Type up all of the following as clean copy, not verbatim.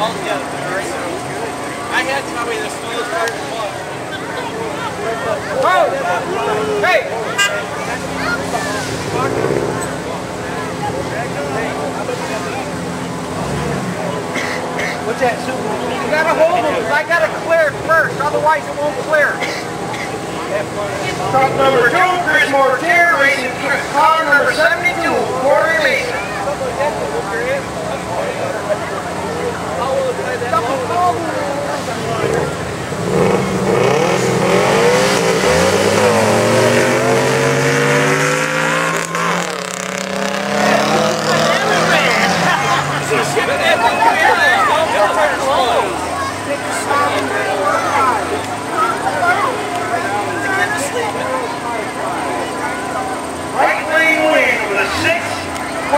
I had probably the slowest car in the club. Whoa! Hey! What's that, Subaru? You gotta hold them, because I gotta clear it first, otherwise it won't clear. Truck number 2, Chris Mortier, racing car number 72, Corey Mason. Right lane win with a 6.055.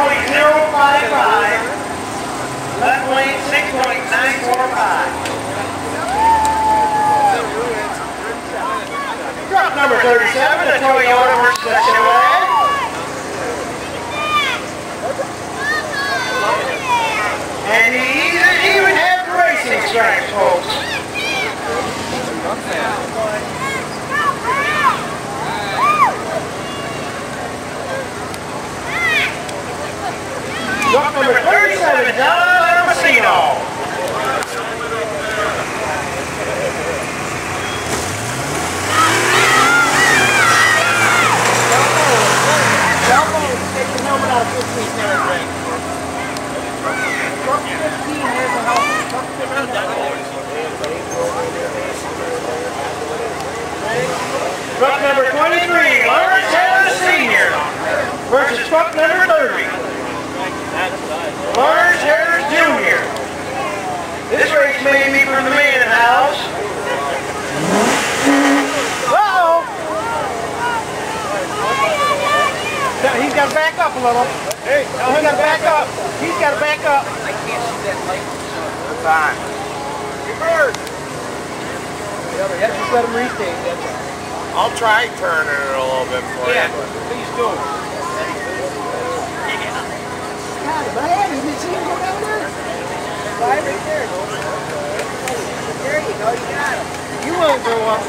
Left lane 6.945. Truck number 37, a Toyota versus a Chevrolet. And he even has racing stripes, folks. Truck number 37, John Messino. Take the helmet out of 15's never break. Truck 15 has a helmet. Truck 15 has a helmet. Truck number 23, Lawrence Taylor Sr. versus truck number 30, Lawrence Taylor Jr. This race may be for the man in the house. Uh-oh! He's got to back up a little. Hey, he's got to back up. He's got to back up. I can't see that light. Fine. Reverse. Yeah, just let him restate. That's all. I'll try turning it a little bit for you. Please do. God, man, you didn't see him go down there? Right there. There you go, you got him. You won't go up.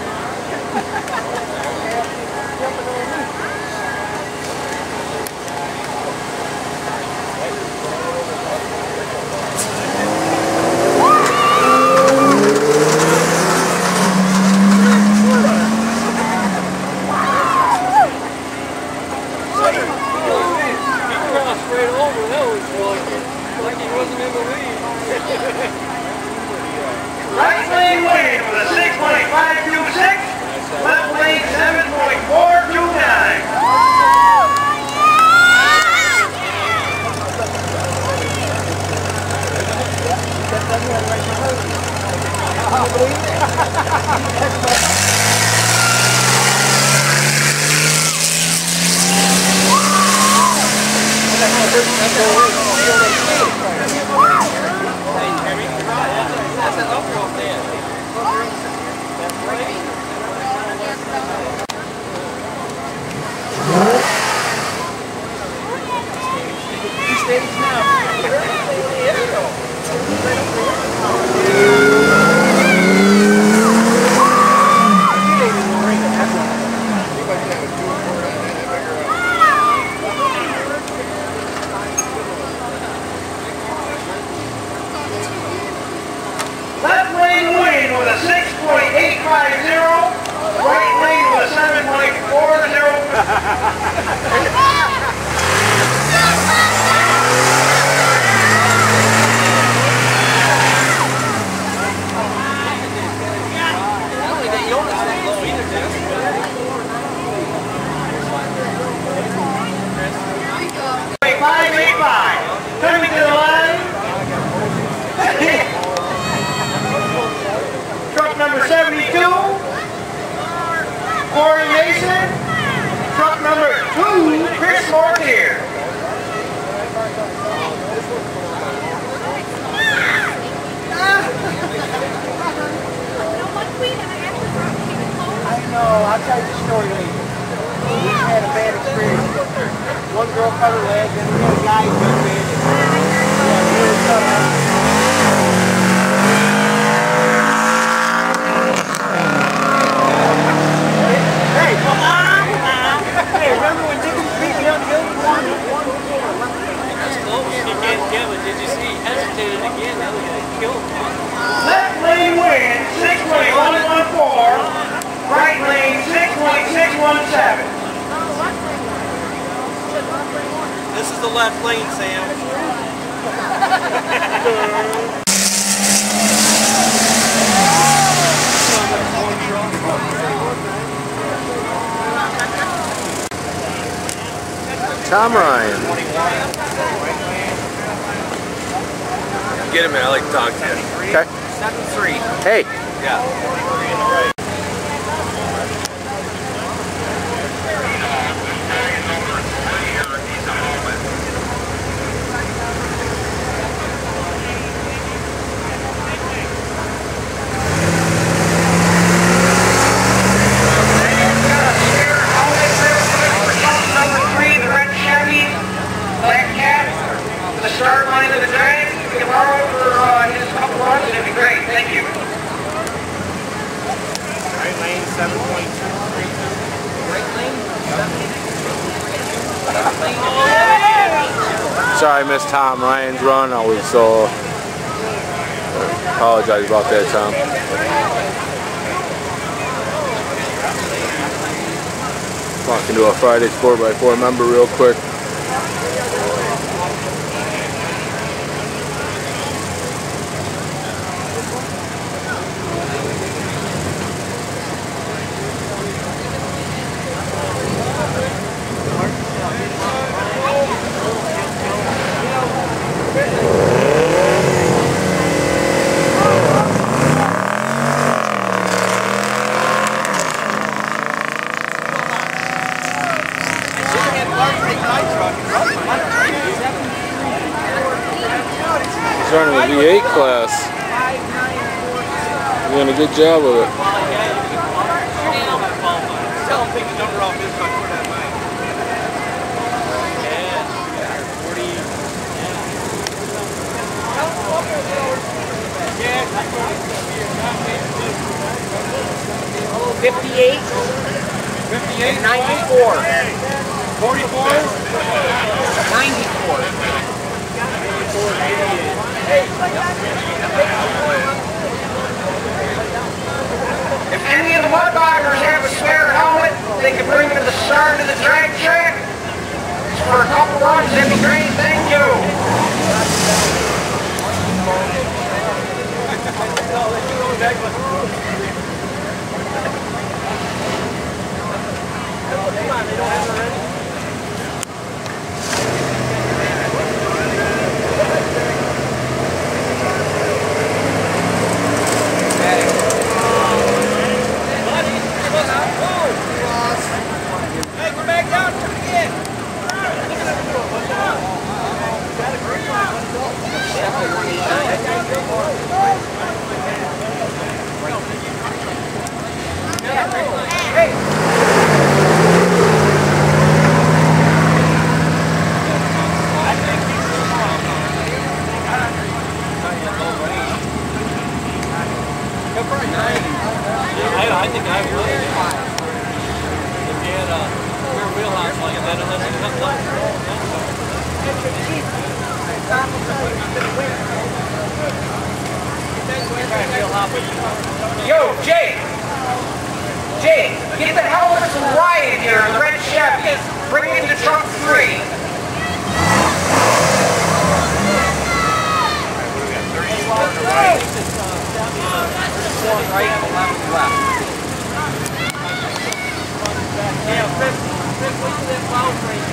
Jumping over me. Right lane win with a 6.526, left lane 7.429. That's an uphill stand. Two stages now. Left lane win with a 6.850, right lane with a 7.40. Coming to the line. Truck number 72, Corey Mason. Truck number 2, Left lane win, 6.114. Right lane, 6.617. This is the left lane, Sam. Tom Ryan. Get him, man. I like to talk to you. Okay. 7-3. Hey. Yeah. Start line of the drag, we can borrow for his couple runs, and it'd be great. Thank you. Right lane 7.2. Right lane? Sorry I missed Tom Ryan's run. I was apologize about that, Tom. Walking to a Friday 4x4 member real quick. He's running a V8 class. He's doing a good job of it. Tell him take the number off his car for that night. Yeah. 58. 58? 94. 44? 94. If any of the mud boggers have a spare helmet, they can bring it to the start of the drag track. For a couple runs, that'd be great. Thank you. Hey, go back down, try again. I think I would. If you had a rear wheelhouse like that, unless it comes up. Yo, Jake! Jake, get the helmet from Ryan here in the red Chevy. Bring it into trunk 3. Right, left. Yeah, Chris, look at that plow train.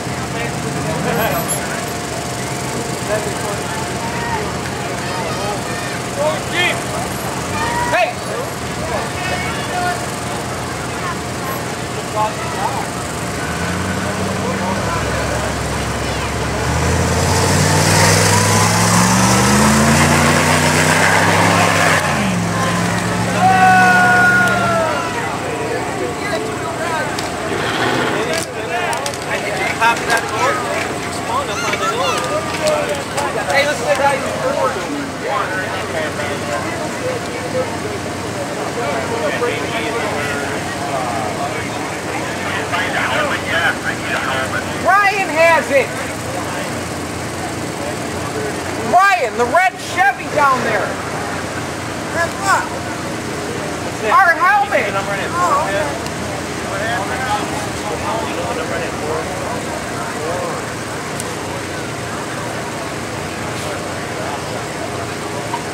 Oh, Jeep! Hey! Hey, let's get right forward. Ryan has it. Ryan, the red Chevy down there? That's what? Our helmet! Oh, okay.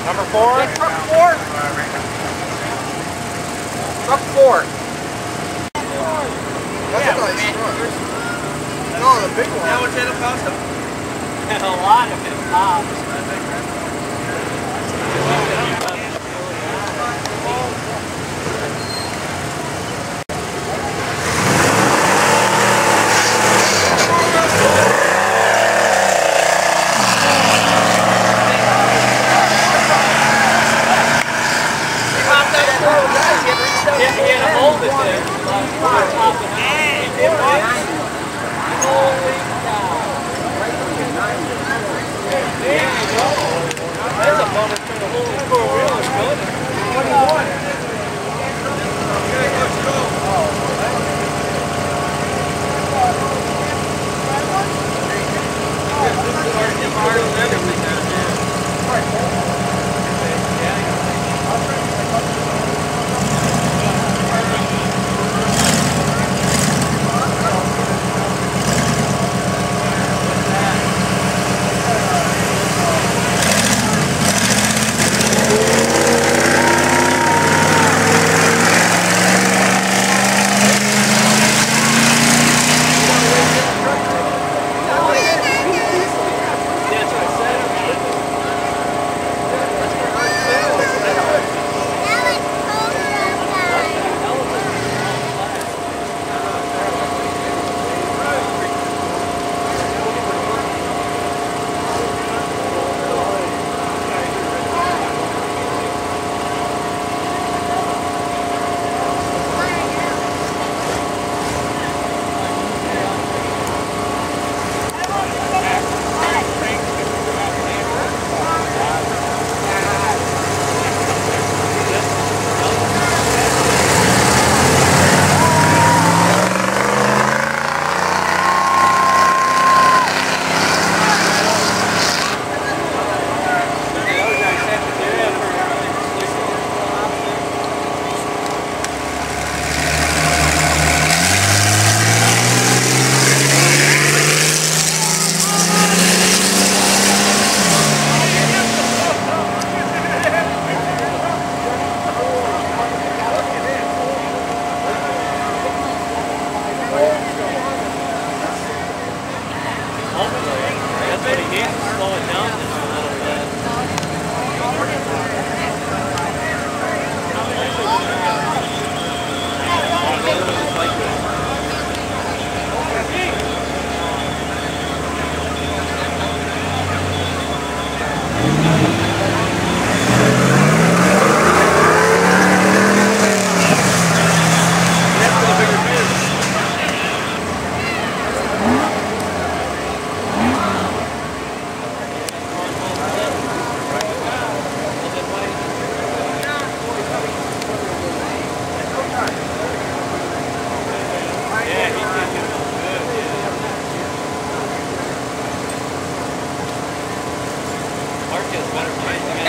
Number 4? Yeah, truck 4? Truck 4. That's a nice truck. No, the big one. How much did it cost him? A lot of it pops.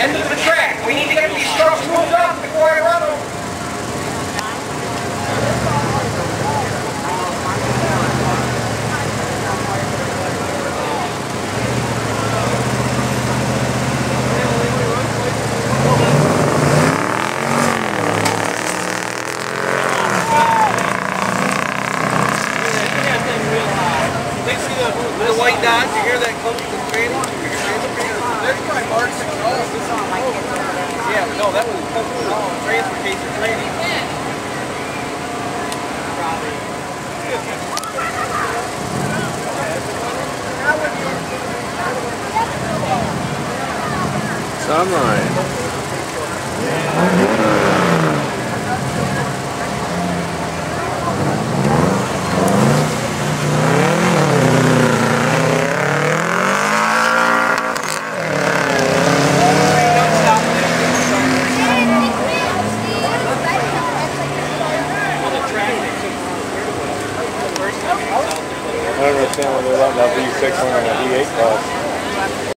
End of the track. We need to get these trucks moved up before I run them. The white dot, you hear that close to the training? There's my marks and calls. Yeah, but no, that was transportation training. Sunline. I don't understand what they're letting that V6 on a V8 cost.